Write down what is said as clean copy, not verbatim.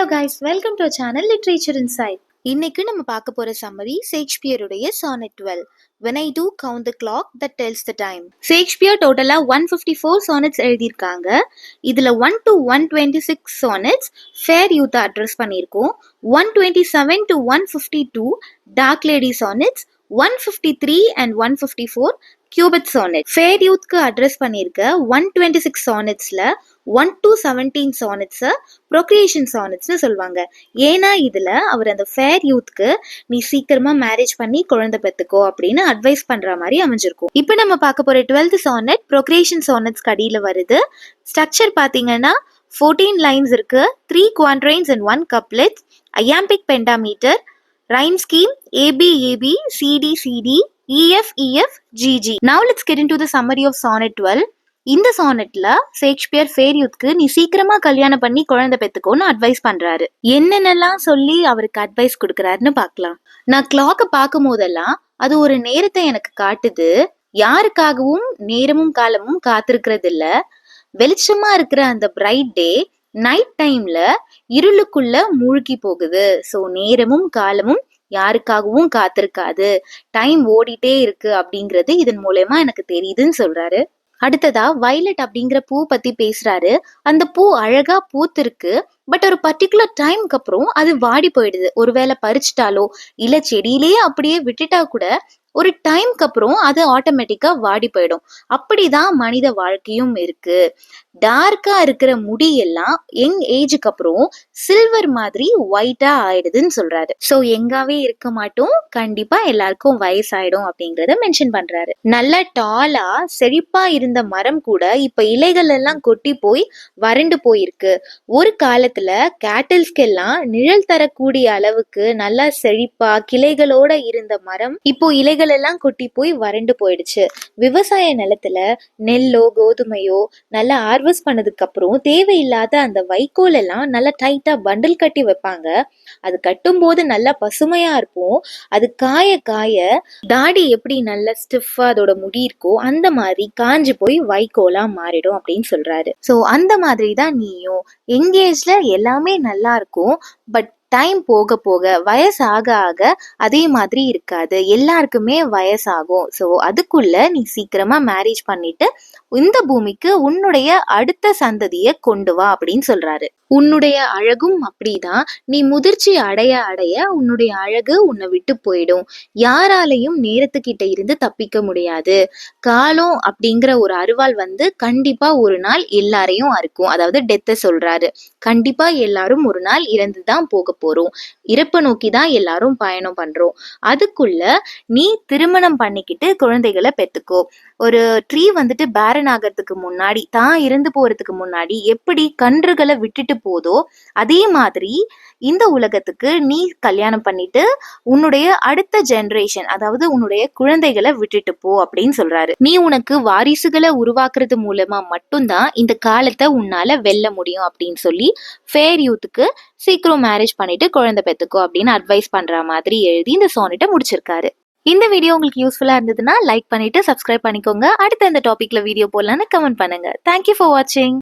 guys, welcome to our channel Literature Insight. இன்னைக்கு நம்ம பார்க்க போற summary ஷேக்ஸ்பியருடைய sonnet 12. When I do count the clock that tells the time. Shakespeare டோட்டலா 154 sonnets எழுதியிருக்காங்க. இதுல 1 to 126 sonnets fair youth address பண்ணியிருக்கோம். 127 to 152 dark lady sonnets, 153 and 154 Cubit sonnet. Fair youthக்கு address பண்ணியிருக்க 126 sonnetsல 1 to 17 sonnets procreation sonnetsனு சொல்லுவாங்க. ஏன்னா இதுல அவர் அந்த fair யூத்க்கு நீ சீக்கிரமா மேரேஜ் பண்ணி குழந்தை பெத்துக்கோ அப்படின்னு அட்வைஸ் பண்ற மாதிரி அமைஞ்சிருக்கும். இப்போ நம்ம பார்க்க போற 12th sonnet procreation sonnets கடியில வருது. ஸ்ட்ரக்சர் பாத்தீங்கன்னா 14 lines இருக்கு, 3 quatrains and 1 couplet, iambic pentameter, rhyme scheme AB AB CD CD EF EF GG. Now let's get into the summary of sonnet 12. இந்த சானட்ல ஷேக்ஸ்பியர் ஃபேர் யூத்க்கு நீ சீக்கிரமா கல்யாணம் பண்ணி குழந்தை பெத்துக்கோன்னு அட்வைஸ் பண்றாரு. என்னென்னலாம் சொல்லி அவருக்கு அட்வைஸ் கொடுக்கறாருன்னு பார்க்கலாம். நான் கிளாக்க பார்க்கும் போதெல்லாம் அது ஒரு நேரத்தை எனக்கு காட்டுது. யாருக்காகவும் நேரமும் காலமும் காத்திருக்கிறது இல்ல. வெளிச்சமா இருக்கிற அந்த பிரைட் டே நைட் டைம்ல இருளுக்குள்ள மூழ்கி போகுது. ஸோ நேரமும் காலமும் யாருக்காகவும் காத்திருக்காது, டைம் ஓடிட்டே இருக்கு அப்படிங்கிறது இதன் மூலமா எனக்கு தெரியுதுன்னு சொல்றாரு. அடுத்ததா வயலட் அப்படிங்கிற பூ பத்தி பேசுறாரு. அந்த பூ அழகா பூத்திருக்கு, பட் ஒரு பர்டிகுலர் டைம்க்கு அப்புறம் அது வாடி போயிடுது. ஒருவேளை பறிச்சிட்டாலோ இல்ல செடியிலேயே அப்படியே விட்டுட்டா கூட ஒரு டைம்க்கு அப்புறம் அது ஆட்டோமேட்டிக்கா வாடி போயிடும். அப்படிதான் மனித வாழ்க்கையும் இருக்கு. டார்க்கா இருக்கிற முடி எல்லாம் யங் ஏஜுக்கு அப்புறம் சில்வர் மாதிரி ஒயிட்டா ஆயிடுதுன்னு சொல்றாரு. சோ எங்காவே இருக்க மாட்டோம், கண்டிப்பா எல்லாருக்கும் வயசாயிடும் அப்படிங்கறத மென்ஷன் பண்றாரு. நல்ல டாலா செழிப்பா இருந்த மரம் கூட இப்ப இலைகள் எல்லாம் கொட்டி போய் வறண்டு போயிருக்கு. ஒரு காலத்துல கேட்டில்ஸ்க்கு எல்லாம் நிழல் தரக்கூடிய அளவுக்கு நல்லா செழிப்பா கிளைகளோட இருந்த மரம் இப்போ இலைகள் எல்லாம் கொட்டி போய் வறண்டு போயிடுச்சு. விவசாய நிலத்துல நெல்லோ கோதுமையோ நல்லா ஹார்வெஸ்ட் பண்ணதுக்கு அப்புறம் தேவையில்லாத அந்த வைக்கோல் எல்லாம் நல்லா டைட்டா பண்டில் கட்டி வைப்பாங்க. அது கட்டும் போது நல்லா பசுமையா இருக்கும். அது காய காய தாடி எப்படி நல்லா ஸ்டிஃபா அதோட முடி இருக்கோ அந்த மாதிரி காஞ்சு போய் வைக்கோலா மாறிடும் அப்படின்னு சொல்றாரு. சோ அந்த மாதிரி தான் நீயும் எங்கேஜ்ல எல்லாமே நல்லா இருக்கும், பட் டைம் போக போக வயசாக ஆக அதே மாதிரி இருக்காது. எல்லாருக்குமே வயசாகும். ஸோ அதுக்குள்ள நீ சீக்கிரமா மேரேஜ் பண்ணிட்டு இந்த பூமிக்கு உன்னுடைய அடுத்த சந்ததியை கொண்டு வா அப்படின்னு சொல்றாரு. உன்னுடைய அழகும் அப்படிதான். நீ முதிர்ச்சி அடைய அடைய உன்னுடைய அழகு உன்னை விட்டு போயிடும். யாராலையும் நேரத்துக்கிட்ட இருந்து தப்பிக்க முடியாது. காலம் அப்படிங்கிற ஒரு அருவாள் வந்து கண்டிப்பா ஒரு நாள் எல்லாரையும் அறுக்கும். அதாவது டெத்தை சொல்றாரு. கண்டிப்பா எல்லாரும் ஒரு நாள் இறந்துதான் போக போறோம். இறப்பை நோக்கி தான் எல்லாரும் பயணம் பண்றோம். அதுக்குள்ள நீ திருமணம் பண்ணிக்கிட்டு குழந்தைகளை பெத்துக்கோ. ஒரு ட்ரீ வந்துட்டு பேரன் ஆகிறதுக்கு முன்னாடி தான் இறந்து போறதுக்கு முன்னாடி எப்படி கன்றுகளை விட்டுட்டு போதோ அதே மாதிரி இந்த உலகத்துக்கு நீ கல்யாணம் பண்ணிட்டு உன்னுடைய அடுத்த ஜெனரேஷன், அதாவது உன்னுடைய குழந்தைகளை விட்டுட்டு போ அப்படின்னு சொல்றாரு. நீ உனக்கு வாரிசுகளை உருவாக்குறது மூலமா மட்டும்தான் இந்த காலத்தை உன்னால வெல்ல முடியும் அப்படின்னு சொல்லி ஃபேர் யூத்துக்கு சீக்கிரம் மேரேஜ் பண்ணிட்டு குழந்தை பெத்துக்கோ அப்படின்னு அட்வைஸ் பண்ற மாதிரி எழுதி இந்த சானட்டை முடிச்சிருக்காரு. இந்த வீடியோ உங்களுக்கு யூஸ்ஃபுல்லா இருந்ததுன்னா லைக் பண்ணிட்டு சப்ஸ்கிரைப் பண்ணிக்கோங்க. அடுத்த இந்த டாபிக்ல வீடியோ போடலான்னு கமெண்ட் பண்ணுங்க. தேங்க்யூ ஃபார் வாட்சிங்.